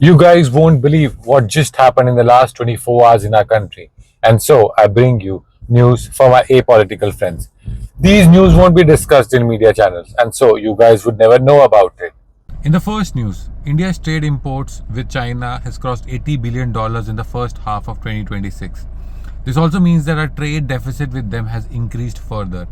You guys won't believe what just happened in the last 24 hours in our country. And so I bring you news from our apolitical friends. These news won't be discussed in media channels, and so you guys would never know about it. In the first news, India's trade imports with China has crossed $80 billion in the first half of 2026. This also means that our trade deficit with them has increased further.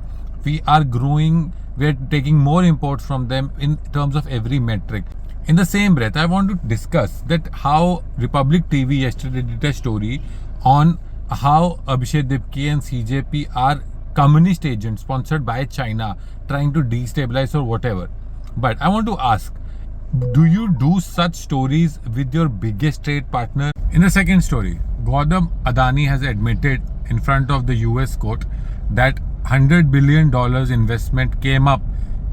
We are growing, we are taking more imports from them in terms of every metric. In the same breath, I want to discuss that how Republic TV yesterday did a story on how Abhishek Dipke and CJP are communist agents sponsored by China trying to destabilize or whatever. But I want to ask, do you do such stories with your biggest trade partner? In the second story, Gautam Adani has admitted in front of the US court that $100 billion investment came up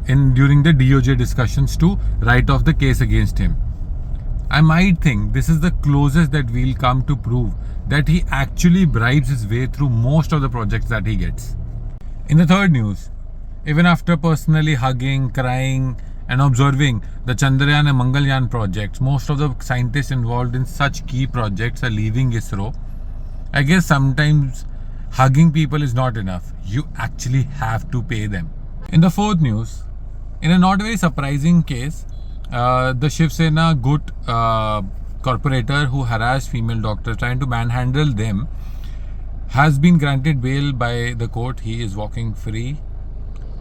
during the DOJ discussions to write off the case against him. I might think this is the closest that we'll come to prove that he actually bribes his way through most of the projects that he gets. In the third news, even after personally hugging, crying, and observing the Chandrayaan and Mangalyaan projects, most of the scientists involved in such key projects are leaving ISRO. I guess sometimes hugging people is not enough. You actually have to pay them. In the fourth news, in a not very surprising case, the Shiv Sena Gut corporator who harassed female doctors trying to manhandle them has been granted bail by the court. He is walking free.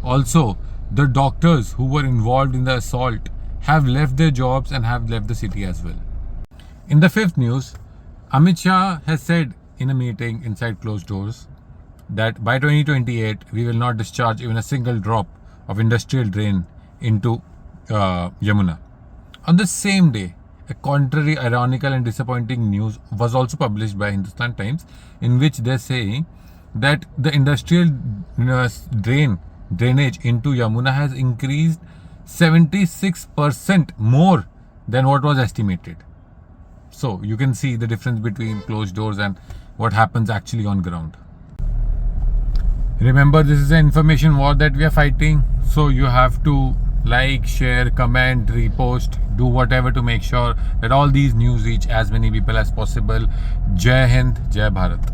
Also, the doctors who were involved in the assault have left their jobs and have left the city as well. In the fifth news, Amit Shah has said in a meeting inside closed doors that by 2028 we will not discharge even a single drop of industrial drain into Yamuna. On the same day, a contrary, ironical and disappointing news was also published by Hindustan Times, in which they're saying that the industrial drainage into Yamuna has increased 76% more than what was estimated. So you can see the difference between closed doors and what happens actually on ground. Remember, this is an information war that we are fighting, so you have to like, share, comment, repost, do whatever to make sure that all these news reach as many people as possible. Jai Hind, Jai Bharat.